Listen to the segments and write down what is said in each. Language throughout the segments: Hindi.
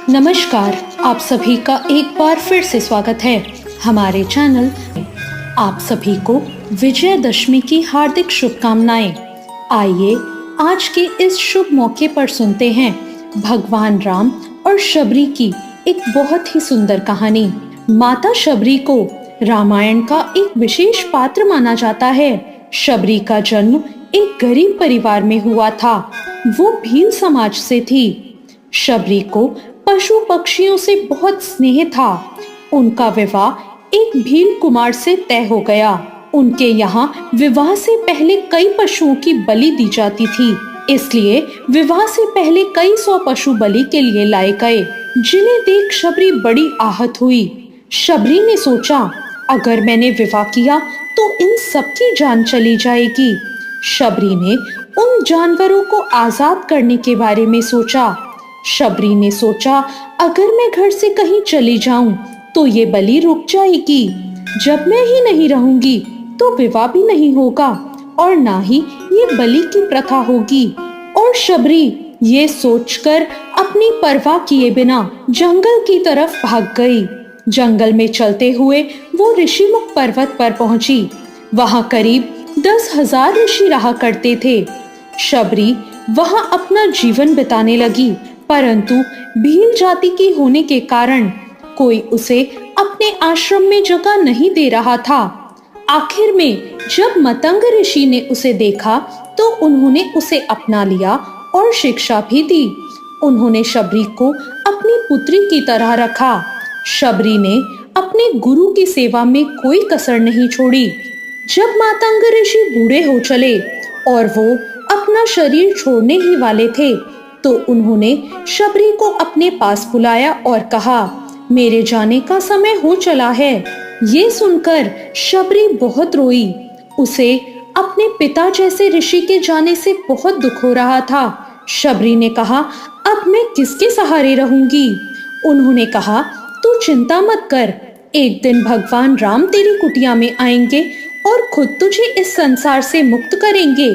नमस्कार, आप सभी का एक बार फिर से स्वागत है हमारे चैनल। आप सभी को विजयदशमी की हार्दिक शुभकामनाएं। आइए आज के इस शुभ मौके पर सुनते हैं भगवान राम और शबरी की एक बहुत ही सुंदर कहानी। माता शबरी को रामायण का एक विशेष पात्र माना जाता है। शबरी का जन्म एक गरीब परिवार में हुआ था। वो भील समाज से थी। शबरी को पशु पक्षियों से बहुत स्नेह था। उनका विवाह एक भील कुमार से तय हो गया। उनके यहाँ विवाह से पहले कई पशुओं की बलि दी जाती थी, इसलिए विवाह से पहले कई 100 पशु बलि के लिए लाए गए, जिन्हें देख शबरी बड़ी आहत हुई। शबरी ने सोचा, अगर मैंने विवाह किया तो इन सबकी जान चली जाएगी। शबरी ने उन जानवरों को आजाद करने के बारे में सोचा। शबरी ने सोचा, अगर मैं घर से कहीं चली जाऊं तो ये बलि रुक जाएगी। जब मैं ही नहीं रहूंगी तो विवाह भी नहीं होगा और ना ही ये बलि की प्रथा होगी। और शबरी ये सोचकर अपनी परवाह किए बिना जंगल की तरफ भाग गई। जंगल में चलते हुए वो ऋषिमुख पर्वत पर पहुंची। वहां करीब 10,000 ऋषि रहा करते थे। शबरी वहां अपना जीवन बिताने लगी, परंतु भील जाति की होने के कारण कोई उसे अपने आश्रम में जगह नहीं दे रहा था। आखिर में जब मतंग ऋषि ने उसे देखा तो उन्होंने उसे अपना लिया और शिक्षा भी दी। उन्होंने शबरी को अपनी पुत्री की तरह रखा। शबरी ने अपने गुरु की सेवा में कोई कसर नहीं छोड़ी। जब मतंग ऋषि बूढ़े हो चले और वो अपना शरीर छोड़ने ही वाले थे तो उन्होंने शबरी को अपने पास बुलाया और कहा, मेरे जाने का समय हो चला है। ये सुनकर शबरी बहुत रोई। उसे अपने पिता जैसे ऋषि के जाने से बहुत दुख हो रहा था। शबरी ने कहा, अब मैं किसके सहारे रहूंगी? उन्होंने कहा, तू चिंता मत कर, एक दिन भगवान राम तेरी कुटिया में आएंगे और खुद तुझे इस संसार से मुक्त करेंगे।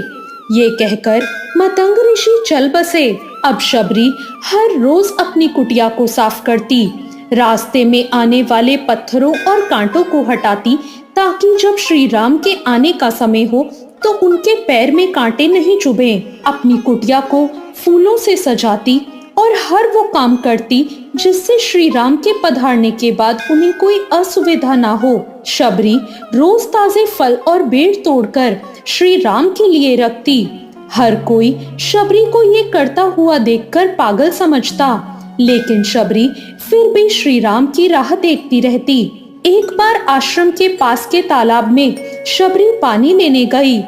ये कहकर मतंग ऋषि चल बसे। अब शबरी हर रोज अपनी कुटिया को साफ करती, रास्ते में आने वाले पत्थरों और कांटों को हटाती, ताकि जब श्री राम के आने का समय हो तो उनके पैर में कांटे नहीं चुभें। अपनी कुटिया को फूलों से सजाती और हर वो काम करती जिससे श्री राम के पधारने के बाद उन्हें कोई असुविधा ना हो। शबरी रोज ताजे फल और बेर तोड़कर श्री राम के लिए रखती। हर कोई शबरी को ये करता हुआ देखकर पागल समझता, लेकिन शबरी फिर भी श्री राम की राह देखती रहती। एक बार आश्रम के पास के तालाब में शबरी पानी लेने गई।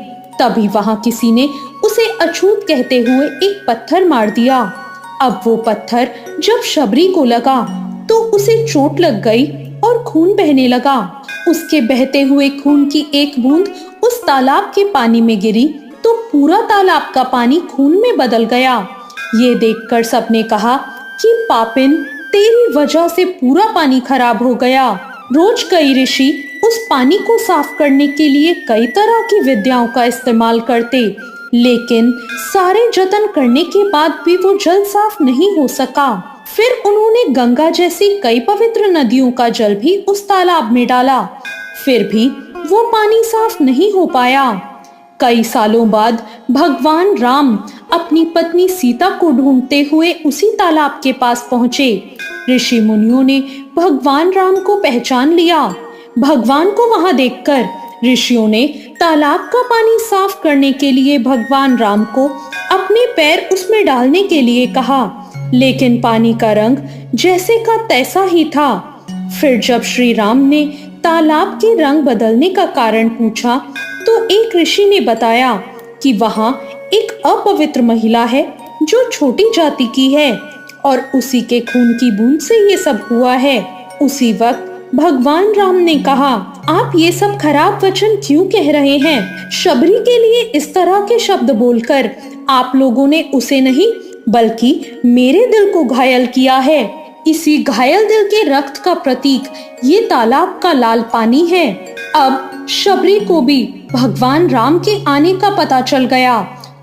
तभी वहां किसी ने उसे अछूत कहते हुए एक पत्थर मार दिया। अब वो पत्थर जब शबरी को लगा तो उसे चोट लग गई और खून बहने लगा। उसके बहते हुए खून की एक बूंद उस तालाब के पानी में गिरी तो पूरा तालाब का पानी खून में बदल गया। ये देखकर सबने कहा कि पापिन, तेरी वजह से पूरा पानी खराब हो गया। रोज कई ऋषि उस पानी को साफ करने के लिए कई तरह की विद्याओं का इस्तेमाल करते, लेकिन सारे जतन करने के बाद भी वो जल साफ नहीं हो सका। फिर उन्होंने गंगा जैसी कई पवित्र नदियों का जल भी उस तालाब में डाला, फिर भी वो पानी साफ नहीं हो पाया। कई सालों बाद भगवान राम अपनी पत्नी सीता को ढूंढते हुए उसी तालाब के पास पहुंचे। ऋषि मुनियों ने भगवान राम को पहचान लिया। भगवान को वहां देखकर ऋषियों ने तालाब का पानी साफ करने के लिए भगवान राम को अपने पैर उसमें डालने के लिए कहा, लेकिन पानी का रंग जैसे का तैसा ही था। फिर जब श्री राम ने तालाब के रंग बदलने का कारण पूछा तो एक ऋषि ने बताया कि वहां एक अपवित्र महिला है जो छोटी जाति की है और उसी के खून की बूंद से ये सब हुआ है। उसी वक्त भगवान राम ने कहा, आप ये सब खराब वचन क्यों कह रहे हैं? शबरी के लिए इस तरह के शब्द बोलकर आप लोगों ने उसे नहीं बल्कि मेरे दिल को घायल किया है। इसी घायल दिल के रक्त का प्रतीक ये तालाब का लाल पानी है। अब शबरी को भी भगवान राम के आने का पता चल गया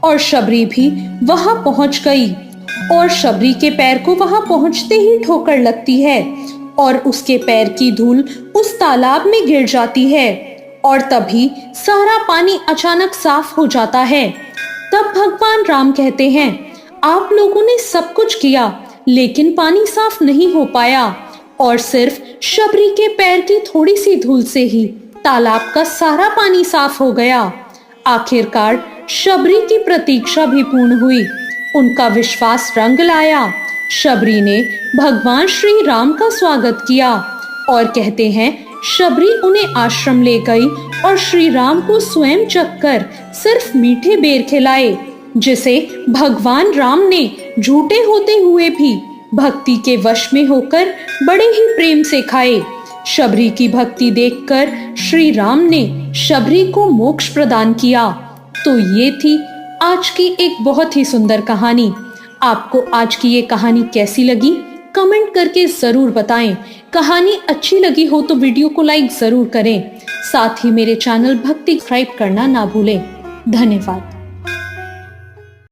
और शबरी भी वहां पहुंच गई। और शबरी के पैर को वहां पहुंचते ही ठोकर लगती है और उसके पैर की धूल उस तालाब में गिर जाती है और तभी सारा पानी अचानक साफ हो जाता है। तब भगवान राम कहते हैं, आप लोगों ने सब कुछ किया लेकिन पानी साफ नहीं हो पाया और सिर्फ शबरी के पैर की थोड़ी सी धूल से ही तालाब का सारा पानी साफ हो गया। आखिरकार शबरी की प्रतीक्षा भी पूर्ण हुई, उनका विश्वास रंग लाया। शबरी ने भगवान श्री राम का स्वागत किया और कहते हैं शबरी उन्हें आश्रम ले गई और श्री राम को स्वयं चखकर सिर्फ मीठे बेर खिलाए, जिसे भगवान राम ने झूठे होते हुए भी भक्ति के वश में होकर बड़े ही प्रेम से खाए। शबरी की भक्ति देखकर श्री राम ने शबरी को मोक्ष प्रदान किया। तो ये थी आज की एक बहुत ही सुंदर कहानी। आपको आज की ये कहानी कैसी लगी कमेंट करके जरूर बताएं। कहानी अच्छी लगी हो तो वीडियो को लाइक जरूर करें। साथ ही मेरे चैनल भक्ति सब्सक्राइब करना ना भूलें। धन्यवाद।